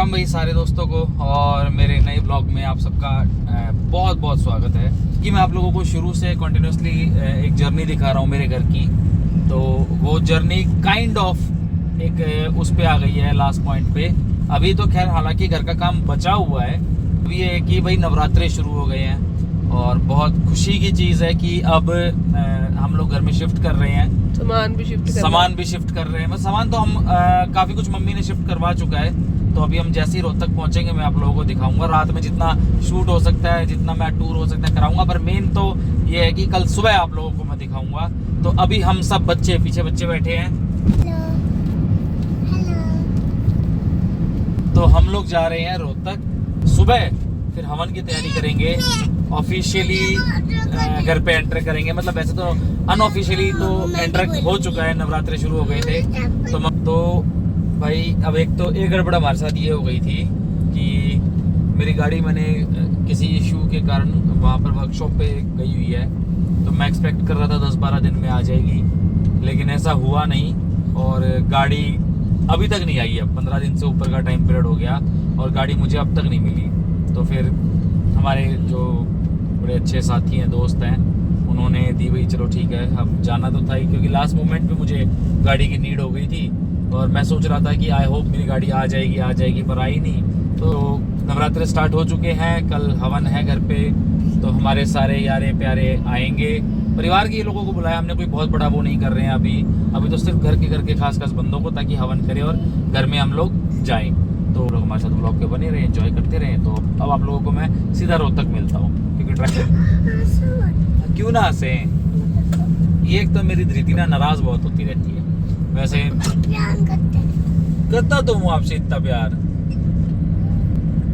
राम भाई सारे दोस्तों को और मेरे नए ब्लॉग में आप सबका बहुत बहुत स्वागत है कि मैं आप लोगों को शुरू से कंटिन्यूसली एक जर्नी दिखा रहा हूँ मेरे घर की। तो वो जर्नी काइंड ऑफ एक उस पे आ गई है लास्ट पॉइंट पे। अभी तो खैर हालांकि घर का काम बचा हुआ है। अभी ये है कि भाई नवरात्रे शुरू हो गए हैं और बहुत खुशी की चीज़ है कि अब हम लोग घर में शिफ्ट कर रहे हैं। सामान भी शिफ्ट कर रहे हैं। मतलब सामान तो हम काफ़ी कुछ मम्मी ने शिफ्ट करवा चुका है। तो अभी हम जैसे ही रोहतक पहुंचेंगे मैं आप लोगों को दिखाऊंगा। रात में जितना शूट हो सकता है, जितना मैं टूर हो सकता है कराऊंगा, पर मेन तो ये है कि कल सुबह आप लोगों को मैं दिखाऊंगा। तो अभी हम सब बच्चे पीछे बच्चे बैठे हैं। तो हम लोग जा रहे हैं रोहतक सुबह, फिर हवन की तैयारी करेंगे। ऑफिशियली घर पे एंटर करेंगे, मतलब वैसे तो अनऑफिशियली तो एंटर हो चुका है, नवरात्रे शुरू हो गए थे। तो भाई अब एक गड़बड़ हमारे साथ ये हो गई थी कि मेरी गाड़ी मैंने किसी इशू के कारण वहाँ पर वर्कशॉप पे गई हुई है। तो मैं एक्सपेक्ट कर रहा था 10-12 दिन में आ जाएगी, लेकिन ऐसा हुआ नहीं और गाड़ी अभी तक नहीं आई है। 15 दिन से ऊपर का टाइम पीरियड हो गया और गाड़ी मुझे अब तक नहीं मिली। तो फिर हमारे जो बड़े अच्छे साथी हैं, दोस्त हैं, उन्होंने दी भाई चलो ठीक है, अब जाना तो था ही, क्योंकि लास्ट मोमेंट पे मुझे गाड़ी की नीड हो गई थी और मैं सोच रहा था कि आई होप मेरी गाड़ी आ जाएगी, पर आई नहीं। तो नवरात्रे स्टार्ट हो चुके हैं, कल हवन है घर पे। तो हमारे सारे यारे प्यारे आएंगे, परिवार के लोगों को बुलाया हमने, कोई बहुत बड़ा वो नहीं कर रहे हैं अभी तो सिर्फ घर के खास बंदों को, ताकि हवन करें और घर में हम लोग जाएँ। तो लोग हमारे साथ ब्लॉग के बने रहे, एंजॉय करते रहे। तो अब आप लोगों को मैं सीधा रोहतक मिलता हूँ, क्योंकि ट्रैफिक क्यों ना हंसे। ये एक तो मेरी धृति ना नाराज बहुत होती रहती है। वैसे करता तो हूँ आपसे, इतना प्यार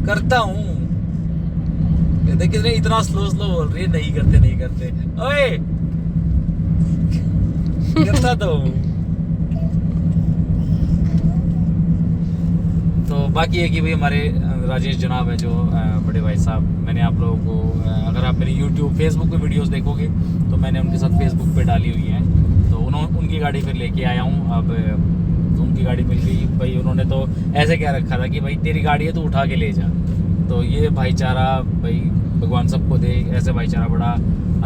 करता हूँ। देखिए इतना स्लो बोल रही है, नहीं करते ओए करता तो हूँ। तो बाकी है कि भाई हमारे राजेश जनाब है जो बड़े भाई साहब, मैंने आप लोगों को अगर आप मेरी यूट्यूब फेसबुक पे वीडियोस देखोगे तो मैंने उनके साथ फेसबुक पे डाली हुई है। तो उनकी गाड़ी फिर लेके आया हूँ। अब उनकी गाड़ी मिल गई भाई। उन्होंने तो ऐसे क्या रखा था कि भाई तेरी गाड़ी है तो उठा के ले जा। तो ये भाईचारा भाई भगवान सबको दे, ऐसे भाईचारा बड़ा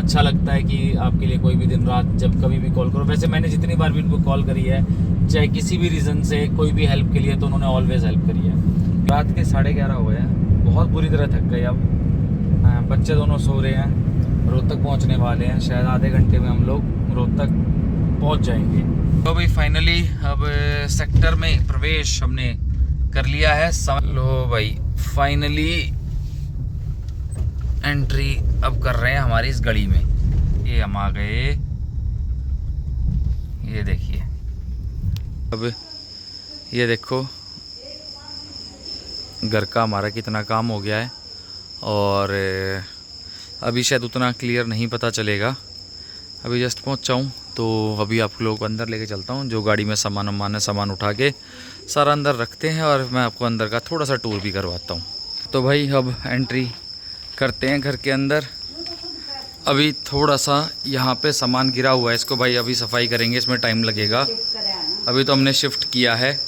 अच्छा लगता है कि आपके लिए कोई भी दिन रात जब कभी भी कॉल करो। वैसे मैंने जितनी बार भी उनको कॉल करी है, चाहे किसी भी रीज़न से कोई भी हेल्प के लिए, तो उन्होंने ऑलवेज हेल्प करी है। रात के 11:30 हो गए हैं, बहुत बुरी तरह थक गए। अब बच्चे दोनों सो रहे हैं, रोहतक पहुंचने वाले हैं। शायद आधे घंटे में हम लोग रोहतक पहुंच जाएंगे। तो भाई फाइनली अब सेक्टर में प्रवेश हमने कर लिया है। लो भाई फाइनली एंट्री अब कर रहे हैं हमारी इस गली में। ये हम आ गए, ये देखिए। अब ये देखो घर का हमारा कितना काम हो गया है और अभी शायद उतना क्लियर नहीं पता चलेगा। अभी जस्ट पहुंचा हूँ, तो अभी आप लोगों को अंदर लेके चलता हूँ। जो गाड़ी में सामान उठा के सारा अंदर रखते हैं और मैं आपको अंदर का थोड़ा सा टूर भी करवाता हूँ। तो भाई अब एंट्री करते हैं घर के अंदर। अभी थोड़ा सा यहाँ पे सामान गिरा हुआ है, इसको भाई अभी सफाई करेंगे, इसमें टाइम लगेगा। अभी तो हमने शिफ्ट किया है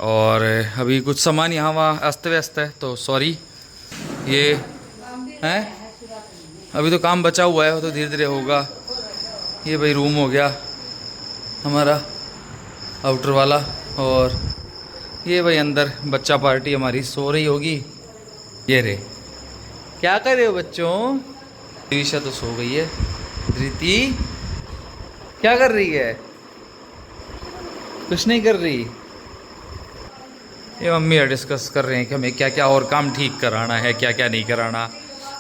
और अभी कुछ सामान यहाँ वहाँ अस्त व्यस्त है, तो सॉरी। ये है अभी तो काम बचा हुआ है, वो तो धीरे धीरे होगा। ये भाई रूम हो गया हमारा आउटर वाला, और ये भाई अंदर बच्चा पार्टी हमारी सो रही होगी। ये रे क्या कर रहे हो बच्चों? ईशा तो सो गई है। धृति क्या कर रही है? कुछ नहीं कर रही। ये मम्मी डिस्कस कर रहे हैं कि हमें क्या क्या और काम ठीक कराना है, क्या क्या नहीं कराना।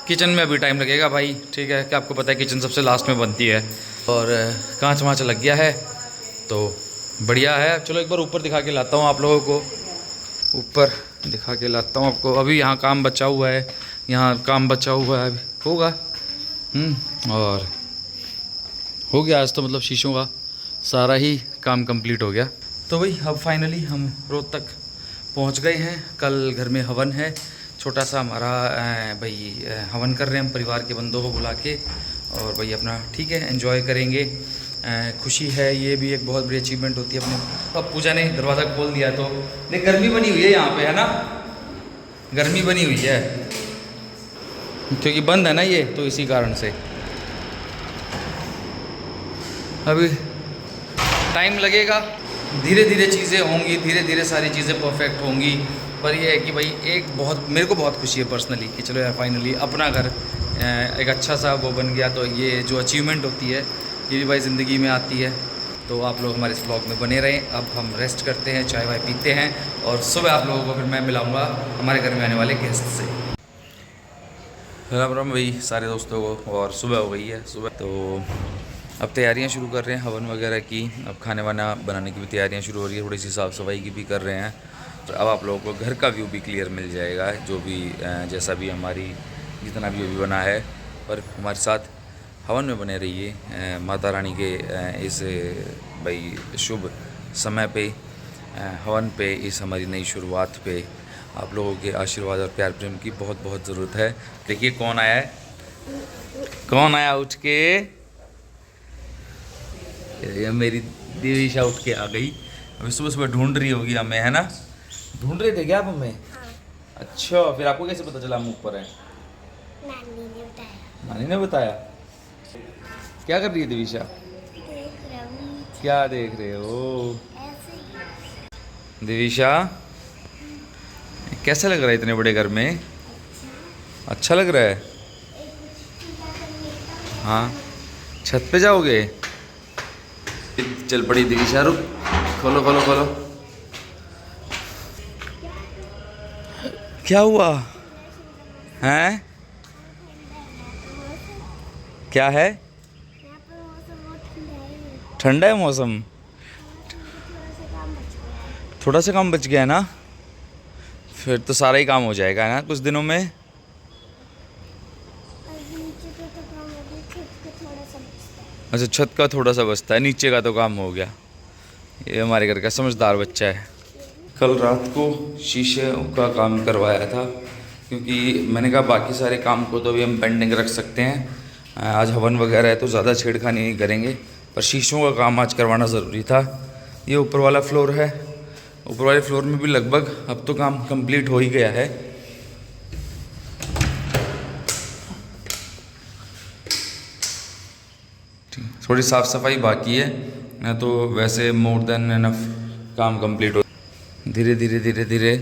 किचन में अभी टाइम लगेगा भाई, ठीक है, कि आपको पता है किचन सबसे लास्ट में बनती है और कांच वाँच लग गया है तो बढ़िया है। चलो एक बार ऊपर दिखा के लाता हूँ आप लोगों को, ऊपर दिखा के लाता हूँ आपको। अभी यहाँ काम बचा हुआ है, यहाँ काम बचा हुआ है, अभी होगा। और हो गया आज तो, मतलब शीशों का सारा ही काम कंप्लीट हो गया। तो भाई अब फाइनली हम रोहतक पहुंच गए हैं। कल घर में हवन है, छोटा सा हमारा भाई हवन कर रहे हैं हम परिवार के बंदों को बुला के, और भाई अपना ठीक है एंजॉय करेंगे। खुशी है, ये भी एक बहुत बड़ी अचीवमेंट होती है अपने। अब पूजा ने दरवाज़ा खोल दिया तो देख गर्मी बनी हुई है यहाँ पे, है ना? गर्मी बनी हुई है क्योंकि बंद है ना ये, तो इसी कारण से अभी टाइम लगेगा। धीरे धीरे चीज़ें होंगी, धीरे धीरे सारी चीज़ें परफेक्ट होंगी। पर ये है कि भाई एक बहुत मेरे को बहुत खुशी है पर्सनली कि चलो यार फाइनली अपना घर एक अच्छा सा वो बन गया। तो ये जो अचीवमेंट होती है ये भी भाई ज़िंदगी में आती है। तो आप लोग हमारे इस ब्लॉग में बने रहें। अब हम रेस्ट करते हैं, चाय वाय पीते हैं और सुबह आप लोगों को फिर मैं मिलाऊंगा हमारे घर में आने वाले गेस्ट से। राम राम भाई सारे दोस्तों को। और सुबह हो गई है, सुबह तो अब तैयारियां शुरू कर रहे हैं हवन वगैरह की। अब खाने वाना बनाने की भी तैयारियां शुरू हो रही है, थोड़ी सी साफ़ सफाई की भी कर रहे हैं। तो अब आप लोगों को घर का व्यू भी क्लियर मिल जाएगा, जो भी जैसा भी हमारी जितना भी बना है। और हमारे साथ हवन में बने रहिए माता रानी के इस भाई शुभ समय पे, हवन पे, इस हमारी नई शुरुआत पे आप लोगों के आशीर्वाद और प्यार प्रेम की बहुत बहुत ज़रूरत है। देखिए कौन आया है, कौन आया उठ के। ये मेरी दिविशा उठ के आ गई। अभी सुबह सुबह ढूंढ रही होगी हमें, है ना? ढूंढ रहे थे क्या आप हमें? हाँ। अच्छा, फिर आपको कैसे पता चला हम ऊपर हैं? नानी ने बताया। नानी ने बताया? क्या कर रही है दिविशा? देख रहा हूँ। क्या देख रहे हो? ऐसे। दिविशा कैसा लग रहा है इतने बड़े घर में? अच्छा लग रहा है? हाँ, छत पे जाओगे? चल पड़ी दिविशा, रुक, खोलो खोलो खोलो। क्या हुआ? हैं? क्या है? ठंडा है मौसम? थोड़ा सा काम बच गया है ना? फिर तो सारा ही काम हो जाएगा ना कुछ दिनों में। अच्छा, छत का थोड़ा सा बचता है, नीचे का तो काम हो गया। ये हमारे घर का समझदार बच्चा है। कल रात को शीशे का काम करवाया था, क्योंकि मैंने कहा बाकी सारे काम को तो अभी हम पेंडिंग रख सकते हैं, आज हवन वगैरह है तो ज़्यादा छेड़खानी नहीं करेंगे, पर शीशों का काम आज करवाना ज़रूरी था। ये ऊपर वाला फ्लोर है, ऊपर वाले फ्लोर में भी लगभग अब तो काम कंप्लीट हो ही गया है। थोड़ी साफ़ सफाई बाकी है, ना तो वैसे मोर देन एनफ काम कंप्लीट हो। धीरे धीरे धीरे धीरे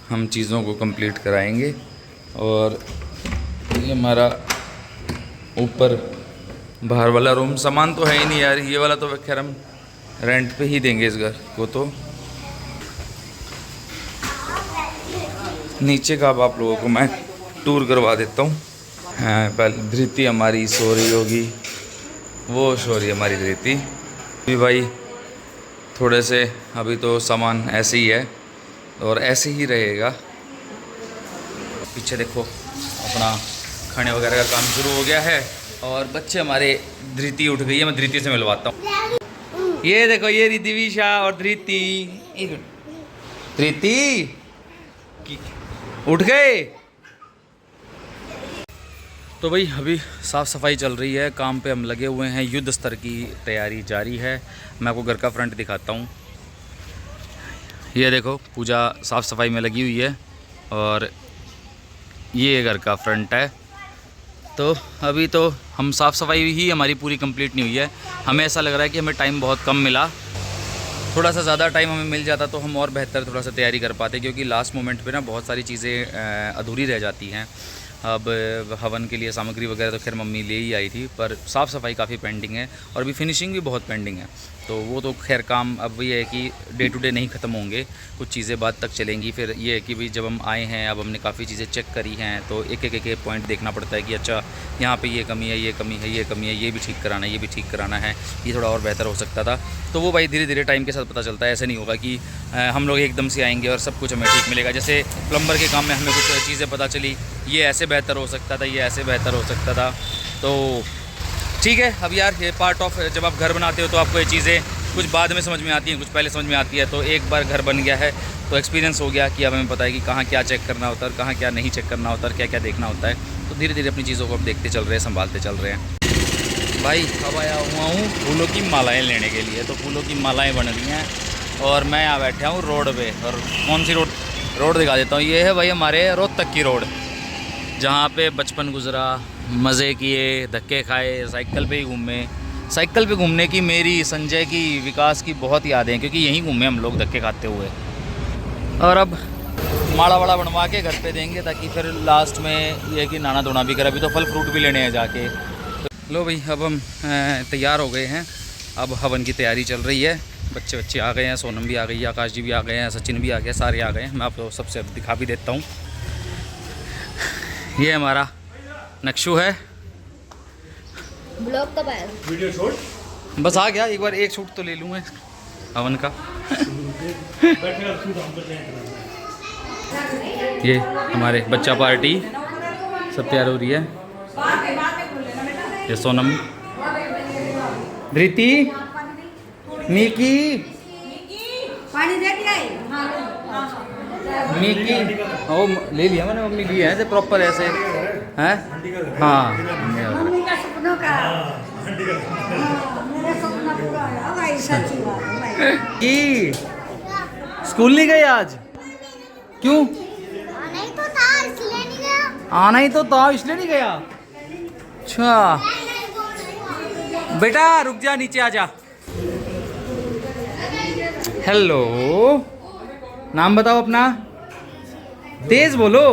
हम चीज़ों को कंप्लीट कराएंगे। और ये हमारा ऊपर बाहर वाला रूम, सामान तो है ही नहीं यार, ये वाला तो खैर हम रेंट पे ही देंगे इस घर को। तो नीचे का अब आप लोगों को मैं टूर करवा देता हूँ। हाँ, पहले धृति हमारी सो रही होगी, वो सो रही हमारी धृति भी। भाई थोड़े से अभी तो सामान ऐसे ही है और ऐसे ही रहेगा। पीछे देखो अपना खाने वगैरह का काम शुरू हो गया है और बच्चे हमारे, धृति उठ गई है, मैं धृति से मिलवाता हूँ। ये देखो ये दिविशा और धृति। धृति उठ गए। तो भाई अभी साफ़ सफाई चल रही है, काम पे हम लगे हुए हैं, युद्ध स्तर की तैयारी जारी है। मैं आपको घर का फ्रंट दिखाता हूँ। ये देखो पूजा साफ़ सफाई में लगी हुई है और ये घर का फ्रंट है। तो अभी तो हम साफ़ सफाई ही हमारी पूरी कंप्लीट नहीं हुई है। हमें ऐसा लग रहा है कि हमें टाइम बहुत कम मिला, थोड़ा सा ज़्यादा टाइम हमें मिल जाता तो हम और बेहतर थोड़ा सा तैयारी कर पाते, क्योंकि लास्ट मोमेंट पे ना बहुत सारी चीज़ें अधूरी रह जाती हैं। अब हवन के लिए सामग्री वगैरह तो खैर मम्मी ले ही आई थी, पर साफ़ सफाई काफ़ी पेंडिंग है और अभी फिनिशिंग भी बहुत पेंडिंग है। तो वो तो खैर काम अब ये है कि डे टू डे नहीं ख़त्म होंगे, कुछ चीज़ें बाद तक चलेंगी। फिर ये है कि भाई जब हम आए हैं, अब हमने काफ़ी चीज़ें चेक करी हैं, तो एक एक पॉइंट देखना पड़ता है कि अच्छा यहाँ पे ये कमी है, ये कमी है, ये कमी है, ये भी ठीक कराना है, ये भी ठीक कराना है, ये थोड़ा और बेहतर हो सकता था। तो वो भाई धीरे धीरे टाइम के साथ पता चलता है। ऐसे नहीं होगा कि हम लोग एकदम से आएंगे और सब कुछ हमें ठीक मिलेगा। जैसे प्लम्बर के काम में हमें कुछ चीज़ें पता चली, ये ऐसे बेहतर हो सकता था, ये ऐसे बेहतर हो सकता था। तो ठीक है, अब यार ये पार्ट ऑफ, जब आप घर बनाते हो तो आपको ये चीज़ें कुछ बाद में समझ में आती हैं, कुछ पहले समझ में आती है। तो एक बार घर बन गया है तो एक्सपीरियंस हो गया कि अब हमें पता है कि कहाँ क्या चेक करना होता है और कहाँ क्या नहीं चेक करना होता है, क्या क्या देखना होता है। तो धीरे धीरे अपनी चीज़ों को अब देखते चल रहे हैं, संभालते चल रहे हैं। भाई अब आया हुआ हूँ फूलों की मालाएँ लेने के लिए। तो फूलों की मालाएँ बन रही हैं और मैं यहाँ बैठा हूँ रोड पे। और कौन सी रोड? रोड दिखा देता हूँ। ये है भाई हमारे रोहतक की रोड, जहाँ पे बचपन गुजरा, मज़े किए, धक्के खाए, साइकिल पे ही घूमे। साइकिल पे घूमने की मेरी, संजय की, विकास की बहुत यादें हैं, क्योंकि यहीं घूमे हम लोग धक्के खाते हुए। और अब माड़ा वाड़ा बनवा के घर पे देंगे, ताकि फिर लास्ट में ये कि नाना धोना भी कर। अभी तो फल फ्रूट भी लेने हैं जाके। तो लो भाई, अब हम तैयार हो गए हैं। अब हवन की तैयारी चल रही है। बच्चे आ गए हैं, सोनम भी आ गई है, आकाश जी भी आ गए हैं, सचिन भी आ गए, सारे आ गए हैं। मैं आपको सबसे दिखा भी देता हूँ। ये हमारा नक्शू है। ब्लॉग कब आया? वीडियो शूट बस आ गया, एक बार एक शूट तो ले लूँ मैं हवन का। ये हमारे बच्चा पार्टी सब तैयार हो रही है। ये सोनम, धृति, मिकी, पानी दे दिया मिकी, ओ ले लिया मैंने, मम्मी ली है ऐसे प्रॉपर ऐसे हैं। हाँ मम्मी का सपनों का मेरा सपना पूरा हुआ भाई, सच्ची बात है भाई। की स्कूल नहीं गए आज? क्यों? नहीं तो था इसलिए नहीं गया। आना ही तो था, इसलिए नहीं गया। अच्छा बेटा रुक जा, नीचे आ जा। हेलो, नाम बताओ अपना, तेज बोलो।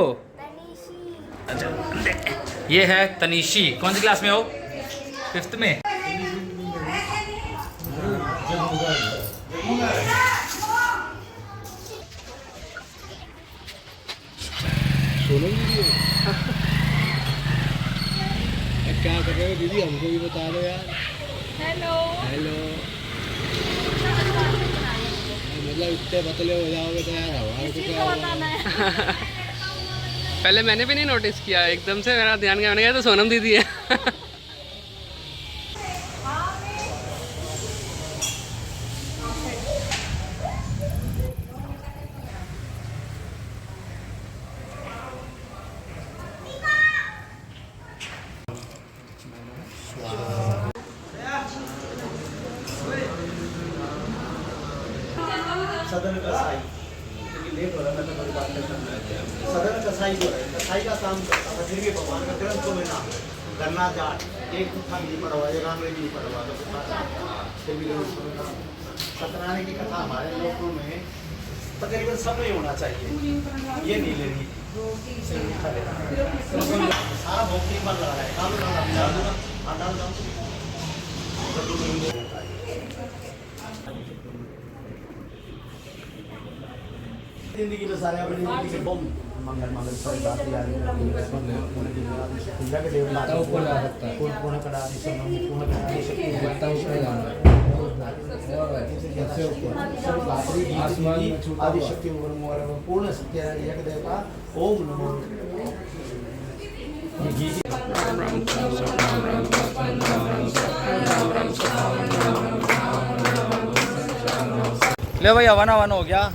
अच्छा, ये है तनीशी। कौन सी क्लास में हो? 5th में। क्या कर रहे हो दीदी, हमको भी बता दो यार। Hello hello. मतलब इतने पतले हो जाओगे तो यार हमारे को क्या होगा? पहले मैंने भी नहीं नोटिस किया, एकदम से मेरा ध्यान गया, मैंने कहा तो सोनम दीदी है। सदन कसाई लेट हो रहा, मैं तो बड़ी बात करता हूँ। सदन कसाई जो है, कसाई का काम करता था, फिर भी भगवान का ग्रंथों में नाम गन्ना जाट, एक कुत्ता भी नहीं पड़ा हुआ, एक आंगले भी नहीं पड़ा हुआ, तो कुत्ता जाट फिर भी ग्रंथों में नाम। सत्यनारायण की कथा हमारे लोगों में तकरीबन सब में होना चाहिए, ये नहीं लेनी सारा भोक्ति पर लगा है। काम जिंदगी में सारे अपनी जिंदगी से बम मंगल मंगल सारी बातें आ रही हैं। पूजा के देवता ऊपर आ सकता है, पूर्ण करा दी सोनम, पूर्ण करा दी शक्ति देवता ऊपर जाना है, सबसे ऊपर सब बातरी आसमान आदि शक्ति ऊपर मोर पूर्ण सत्य जग देवता ओम नमो। ले भाई, हवन हवन हो गया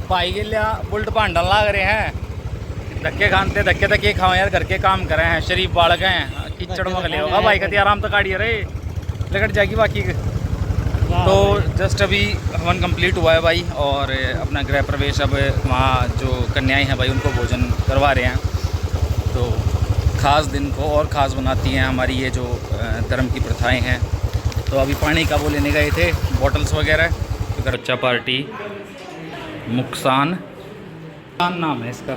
भाई के लिए। बुलट भांडन लाग रहे हैं, धक्के खाते धक्के धक्के खाओ यार, घर के काम करे हैं, शरीफ बालक हैं, कीचड़ मगले होगा भाई कहती आराम तो काटिए रे, लेकट जाएगी बाकी। तो जस्ट अभी हवन कंप्लीट हुआ है भाई, और अपना गृह प्रवेश अब वहाँ जो कन्याएं हैं भाई उनको भोजन करवा रहे हैं। तो ख़ास दिन को और ख़ास बनाती हैं हमारी ये जो धर्म की प्रथाएं हैं। तो अभी पानी का वो लेने गए थे, बॉटल्स वगैरह। तो बच्चा पार्टी मुक्सान नाम है इसका।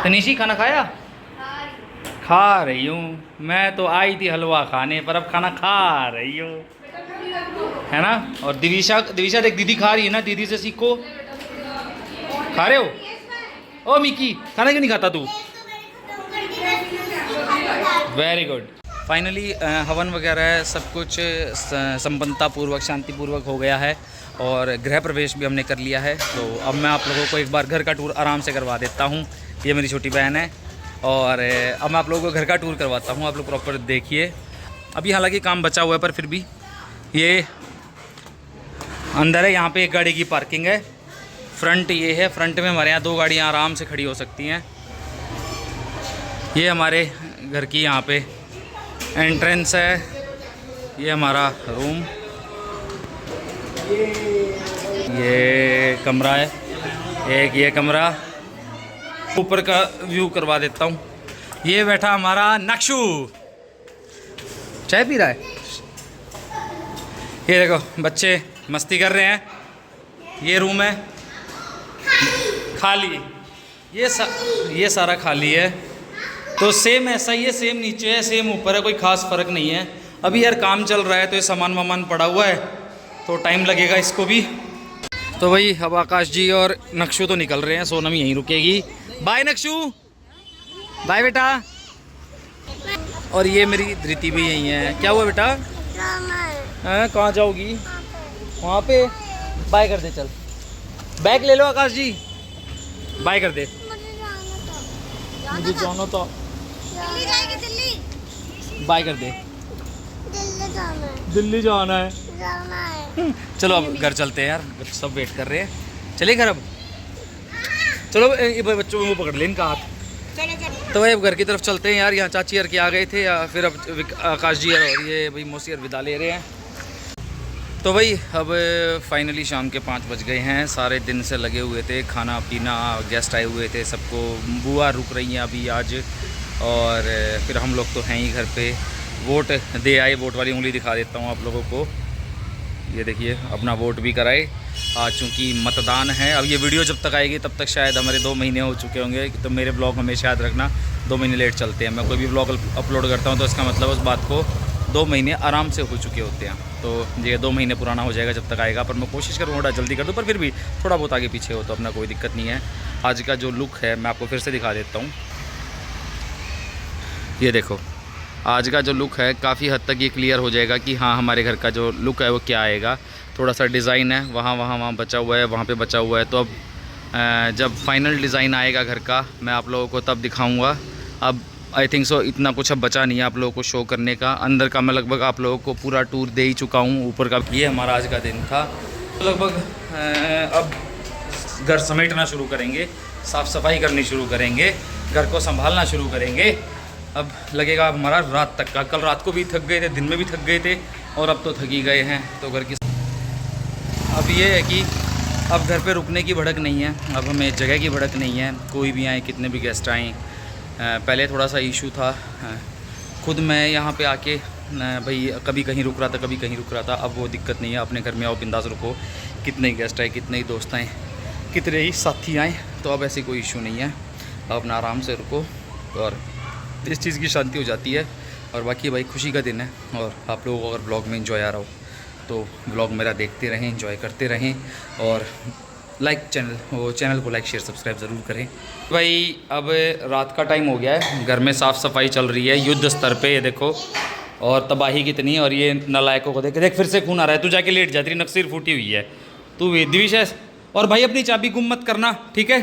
तनीशी खाना खाया? खा रही हूँ मैं तो, आई थी हलवा खाने पर अब खाना खा रही हूँ, है ना। और दिविशा देख दीदी खा रही है ना, दीदी से सीखो। खा रहे हो? ओ मिकी, खाना क्यों नहीं खाता तू? Very good. फाइनली हवन वगैरह सब कुछ संपन्नता पूर्वक, शांतिपूर्वक हो गया है, और गृह प्रवेश भी हमने कर लिया है। तो अब मैं आप लोगों को एक बार घर का टूर आराम से करवा देता हूँ। ये मेरी छोटी बहन है, और अब मैं आप लोगों को घर का टूर करवाता हूँ। आप लोग प्रॉपर देखिए। अभी हालांकि काम बचा हुआ है, पर फिर भी ये अंदर है। यहाँ पे एक गाड़ी की पार्किंग है, फ्रंट ये है। फ्रंट में हमारे यहाँ 2 गाड़ियाँ आराम से खड़ी हो सकती हैं। ये हमारे घर की यहाँ पे एंट्रेंस है, ये हमारा रूम, ये कमरा है। एक ये कमरा, ऊपर का व्यू करवा देता हूँ। ये बैठा हमारा नक्शू, चाय पी रहा है। ये देखो बच्चे मस्ती कर रहे हैं। ये रूम है खाली, ये सारा खाली है। तो सेम ऐसा ही है, सेम नीचे है, सेम ऊपर है, कोई ख़ास फ़र्क नहीं है। अभी यार काम चल रहा है तो ये सामान वामान पड़ा हुआ है तो टाइम लगेगा इसको भी। तो भाई अब आकाश जी और नक्शू तो निकल रहे हैं, सोनम यहीं रुकेगी। बाय नक्शू, बाय बेटा। और ये मेरी धृति भी यहीं है। क्या हुआ बेटा? हाँ कहाँ जाओगी? वहाँ पे। बाय कर दे, चल बैग ले लो आकाश जी, बाय कर दे। मुझे जाना था, दिल्ली जाएगी, दिल्ली बाय कर दे। दिल्ली जाना है। चलो अब घर चलते हैं यार, सब वेट कर रहे हैं। चलिए घर अब, चलो ये बच्चों को पकड़ ले इनका हाथ। तो भाई अब घर की तरफ चलते हैं यार। यहाँ चाची यार के आ गए थे, या फिर अब आकाश जी और ये भाई मौसी यार विदा ले रहे हैं। तो भाई अब फाइनली शाम के 5 बज गए हैं। सारे दिन से लगे हुए थे, खाना पीना, गेस्ट आए हुए थे, सबको बुआ रुक रही हैं अभी आज। और फिर हम लोग तो हैं ही घर पे। वोट दे आए, वोट वाली उंगली दिखा देता हूँ आप लोगों को। ये देखिए अपना वोट भी कराए। आज चूँकि मतदान है, अब ये वीडियो जब तक आएगी तब तक शायद हमारे 2 महीने हो चुके होंगे। तो मेरे ब्लॉग हमेशा याद रखना 2 महीने लेट चलते हैं। मैं कोई भी ब्लॉग अपलोड करता हूँ तो इसका मतलब उस बात को 2 महीने आराम से हो चुके होते हैं। तो ये 2 महीने पुराना हो जाएगा जब तक आएगा, पर मैं कोशिश करूँगा थोड़ा जल्दी कर दूँ, पर फिर भी थोड़ा बहुत आगे पीछे हो तो अपना कोई दिक्कत नहीं है। आज का जो लुक है मैं आपको फिर से दिखा देता हूँ। ये देखो आज का जो लुक है, काफ़ी हद तक ये क्लियर हो जाएगा कि हाँ हमारे घर का जो लुक है वो क्या आएगा। थोड़ा सा डिज़ाइन है वहाँ बचा हुआ है, वहाँ पे बचा हुआ है। तो अब जब फाइनल डिज़ाइन आएगा घर का मैं आप लोगों को तब दिखाऊंगा। अब आई थिंक सो इतना कुछ अब बचा नहीं है आप लोगों को शो करने का। अंदर का मैं लगभग आप लोगों को पूरा टूर दे ही चुका हूँ। ऊपर का ये हमारा आज का दिन था। लगभग अब घर समेटना शुरू करेंगे, साफ़ सफाई करनी शुरू करेंगे, घर को संभालना शुरू करेंगे। अब लगेगा अब हमारा रात तक का। कल रात को भी थक गए थे, दिन में भी थक गए थे, और अब तो थक ही गए हैं। तो घर की अब ये है कि अब घर पे रुकने की भड़क नहीं है, अब हमें जगह की भड़क नहीं है। कोई भी आए, कितने भी गेस्ट आएँ, पहले थोड़ा सा इशू था। खुद मैं यहाँ पे आके भाई कभी कहीं रुक रहा था, कभी कहीं रुक रहा था। अब वो दिक्कत नहीं है, अपने घर में आओ बिंदास रुको। कितने ही गेस्ट आए, कितने ही दोस्त आए, कितने ही साथी आए, तो अब ऐसी कोई इशू नहीं है। अब अपना आराम से रुको और इस चीज़ की शांति हो जाती है। और बाकी भाई खुशी का दिन है। और आप लोगों को अगर ब्लॉग में एंजॉय आ रहा हो तो ब्लॉग मेरा देखते रहें, एंजॉय करते रहें, और चैनल को लाइक शेयर सब्सक्राइब ज़रूर करें। भाई अब रात का टाइम हो गया है, घर में साफ़ सफाई चल रही है युद्ध स्तर पे। ये देखो, और तबाही कितनी है। और ये नालायकों को देख फिर से खून आ रहा है। तू जाके लेट जा, तेरी नक्सीर फूटी हुई है तू दिविशेष। और भाई अपनी चाबी गुम मत करना, ठीक है।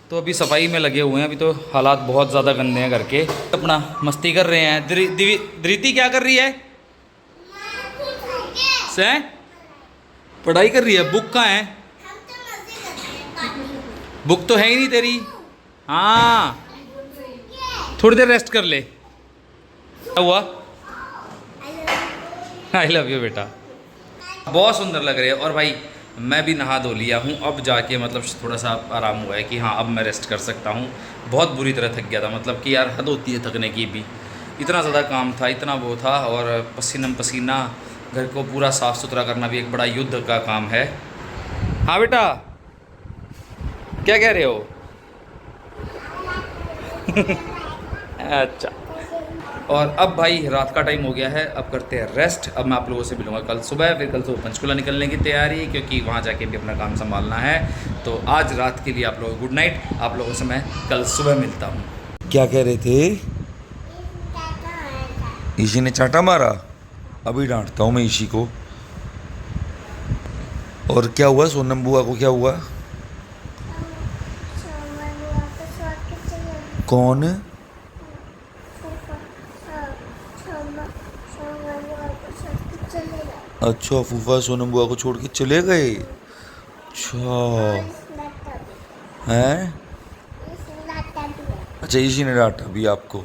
तो अभी सफाई में लगे हुए हैं। अभी तो हालात बहुत ज़्यादा गंदे हैं घर के। अपना मस्ती कर रहे हैं। धृति क्या कर रही है? से पढ़ाई कर रही है। बुक कहाँ है? बुक तो है ही नहीं तेरी। हाँ थोड़ी देर रेस्ट कर ले। क्या हुआ? आई लव यू बेटा। बहुत सुंदर लग रहे हैं। और भाई मैं भी नहा धो लिया हूँ। अब जाके मतलब थोड़ा सा आराम हुआ है कि हाँ अब मैं रेस्ट कर सकता हूँ। बहुत बुरी तरह थक गया था, मतलब कि यार हद होती है थकने की भी। इतना ज़्यादा काम था, इतना वो था। और पसीना घर को पूरा साफ़ सुथरा करना भी एक बड़ा युद्ध का काम है। हाँ बेटा क्या कह रहे हो? अच्छा। और अब भाई रात का टाइम हो गया है, अब करते हैं रेस्ट। अब मैं आप लोगों से मिलूंगा कल सुबह। फिर कल सुबह पंचकुला निकलने की तैयारी, क्योंकि वहाँ जाके भी अपना काम संभालना है। तो आज रात के लिए आप लोगों को गुड नाइट। आप लोगों से मैं कल सुबह मिलता हूँ। क्या कह रहे थे? ईशी ने चांटा मारा। अभी डांटता हूँ मैं ईशी को। और क्या हुआ सोनम बुआ को? क्या हुआ? कौन? अच्छा फूफा सोनम बुआ को छोड़ के चले गए। अच्छा हैं? अच्छा इसी ने डांटा भी आपको।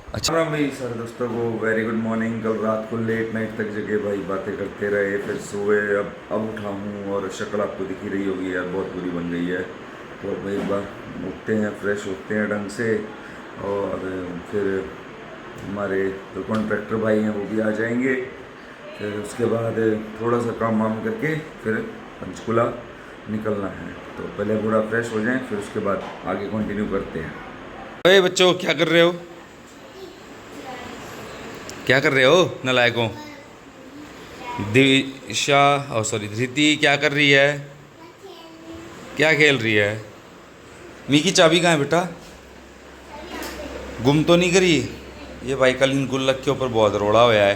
अच्छा भाई सर दोस्तों को वेरी गुड मॉर्निंग। कल रात को लेट नाइट तक जगह भाई बातें करते रहे, फिर सुबह अब उठा हूँ और शक्ल आपको दिख ही रही होगी यार, बहुत बुरी बन गई है। तो भाई एक बार उठते हैं, फ्रेश होते हैं ढंग से, और फिर हमारे जो कॉन्ट्रैक्टर भाई हैं वो भी आ जाएंगे। फिर उसके बाद थोड़ा सा काम वाम करके फिर पंचकुला निकलना है। तो पहले पूरा फ्रेश हो जाएं, फिर उसके बाद आगे कंटिन्यू करते हैं। अरे बच्चों क्या कर रहे हो, क्या कर रहे हो नालायकों? दिशा सॉरी धृति क्या कर रही है, क्या खेल रही है? मी की चाबी कहाँ है बेटा? गुम तो नहीं करी? ये भाई कल इन गुल्लक के ऊपर बहुत रोड़ा हुआ है।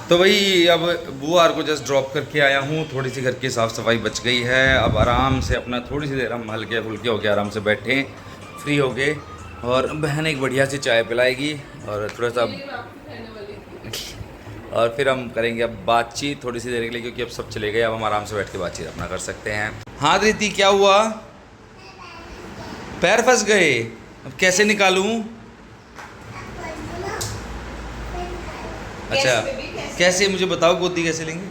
तो भाई अब बुआर को जस्ट ड्रॉप करके आया हूँ, थोड़ी सी घर की साफ़ सफाई बच गई है। अब आराम से अपना थोड़ी सी देर हम हल्के फुल्के होके आराम से बैठे फ्री हो गए, और बहन एक बढ़िया सी चाय पिलाएगी और थोड़ा सा, और फिर हम करेंगे अब बातचीत थोड़ी सी देर के लिए, क्योंकि अब सब चले गए। अब हम आराम से बैठ के बातचीत अपना कर सकते हैं। हाँ धृति क्या हुआ, पैर फंस गए, अब कैसे निकालूं? अच्छा कैसे, मुझे बताओ गोदी कैसे लेंगे?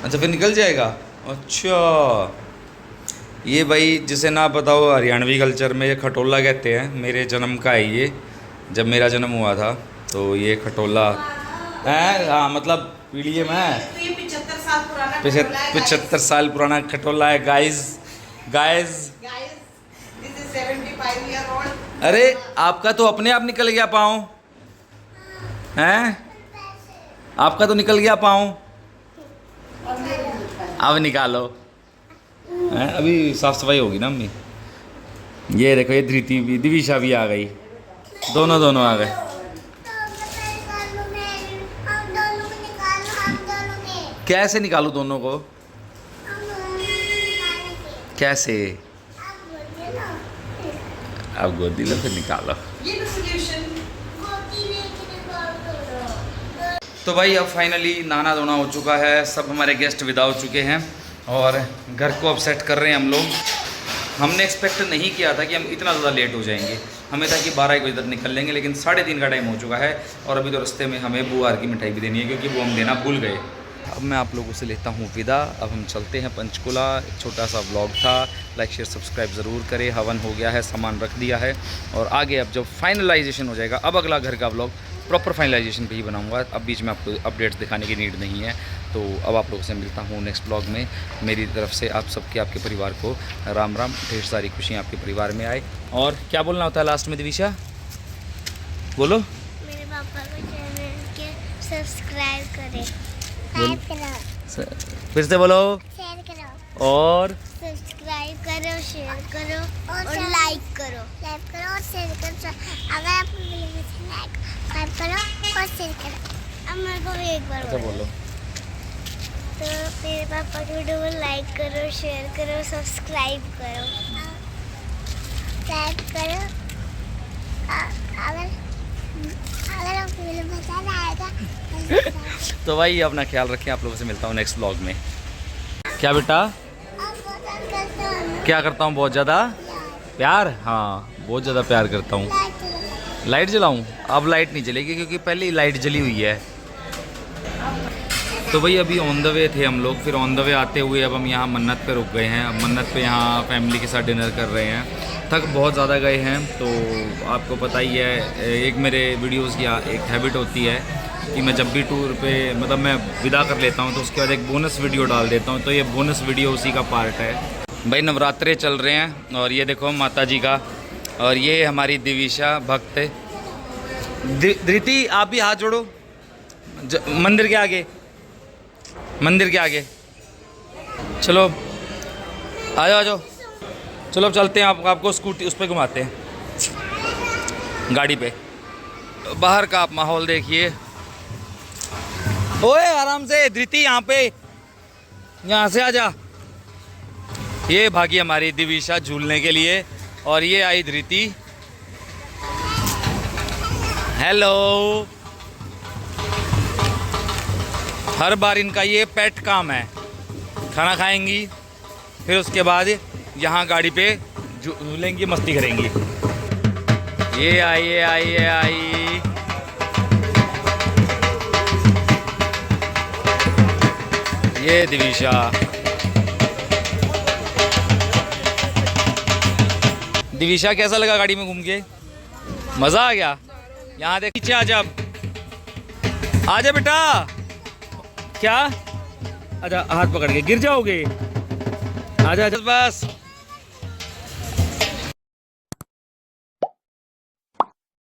अच्छा फिर निकल जाएगा। अच्छा ये भाई जिसे ना बताओ हरियाणवी कल्चर में ये खटोला कहते हैं। मेरे जन्म का है ये, जब मेरा जन्म हुआ था तो ये खटोला है। हाँ मतलब पीढ़ी में 75 साल पुराना खटोला है गाइस। अरे आपका तो अपने आप निकल गया पाँव हैं, आपका तो निकल गया पाँव, अब निकालो हैं। अभी साफ सफाई होगी ना अम्मी। ये देखो ये धृति भी, दिविशा भी आ गई, दोनों आ गए। कैसे निकालूं दोनों को, कैसे? अब गोदी लो फिर निकालो। तो भाई अब फाइनली नहाना धोना हो चुका है, सब हमारे गेस्ट विदा हो चुके हैं और घर को अब सेट कर रहे हैं हम लोग। हमने एक्सपेक्ट नहीं किया था कि हम इतना ज़्यादा लेट हो जाएंगे, हमें था कि 12 बजे तक निकल लेंगे, लेकिन 3:30 का टाइम हो चुका है। और अभी तो रास्ते में हमें बुआर की मिठाई भी देनी है, क्योंकि वो हम देना भूल गए। अब मैं आप लोगों से लेता हूँ विदा। अब हम चलते हैं पंचकुला। एक छोटा सा व्लॉग था, लाइक शेयर सब्सक्राइब ज़रूर करें। हवन हो गया है, सामान रख दिया है, और आगे अब जब फाइनलाइजेशन हो जाएगा, अब अगला घर का व्लॉग प्रॉपर फाइनलाइजेशन पे ही बनाऊंगा। अब बीच में आपको अपडेट्स दिखाने की नीड नहीं है। तो अब आप लोगों से मिलता हूँ नेक्स्ट ब्लॉग में। मेरी तरफ से आप सबके, आपके परिवार को राम राम, ढेर सारी खुशियाँ आपके परिवार में आए। और क्या बोलना होता है लास्ट में दिविशा, बोलो? मेरे पापा को चैनल के सब्सक्राइब करें, फिर से बोलो। शेयर करो और सब्सक्राइब करो, शेयर करो और लाइक करो और शेयर करो। अगर आप वीडियो पसंद आए लाइक करो और शेयर करो। अब मेरे को भी एक बार अच्छा बोलो। तो मेरे पापा की वीडियो को लाइक करो, शेयर करो, सब्सक्राइब करो, अगर आपको वीडियो पसंद आएगा तो भाई अपना ख्याल रखें। आप लोगों से मिलता हूँ नेक्स्ट ब्लॉग में। क्या बेटा, क्या करता हूँ? बहुत ज़्यादा प्यार, हाँ बहुत ज़्यादा प्यार करता हूँ। लाइट जलाऊँ? अब लाइट नहीं जलेगी, क्योंकि पहले ही लाइट जली हुई है। तो भाई अभी ऑन द वे थे हम लोग, फिर ऑन द वे आते हुए अब हम यहाँ मन्नत पे रुक गए हैं। अब मन्नत पे यहाँ फैमिली के साथ डिनर कर रहे हैं। थक बहुत ज़्यादा गए हैं, तो आपको पता ही है, एक मेरे वीडियोज़ की एक हैबिट होती है कि मैं जब भी टूर पे, मतलब मैं विदा कर लेता हूँ तो उसके बाद एक बोनस वीडियो डाल देता हूँ। तो ये बोनस वीडियो उसी का पार्ट है। भाई नवरात्रे चल रहे हैं, और ये देखो माता जी का, और ये हमारी दिविशा भक्त। धृति आप भी हाथ जोड़ो मंदिर के आगे, मंदिर के आगे। चलो आ जाओ। चलो अब चलते हैं, आपको स्कूटी उस पर घुमाते हैं, गाड़ी पे। बाहर का आप माहौल देखिए। ओए आराम से धृति, यहाँ पे, यहाँ से आजा। ये भागी हमारी दिविशा झूलने के लिए, और ये आई धृति। हेलो। हर बार इनका ये पेट काम है। खाना खाएंगी, फिर उसके बाद यहाँ गाड़ी पे झूलेंगी, मस्ती करेंगी। ये आई, ये आई, ये आई। ये दिविशा। दिविशा कैसा लगा गाड़ी में घूम के? मजा आ गया? यहाँ देख, पीछे आजा, अब आजा बेटा। क्या? आजा, हाथ पकड़ के गिर जाओगे। आजा आजा, बस।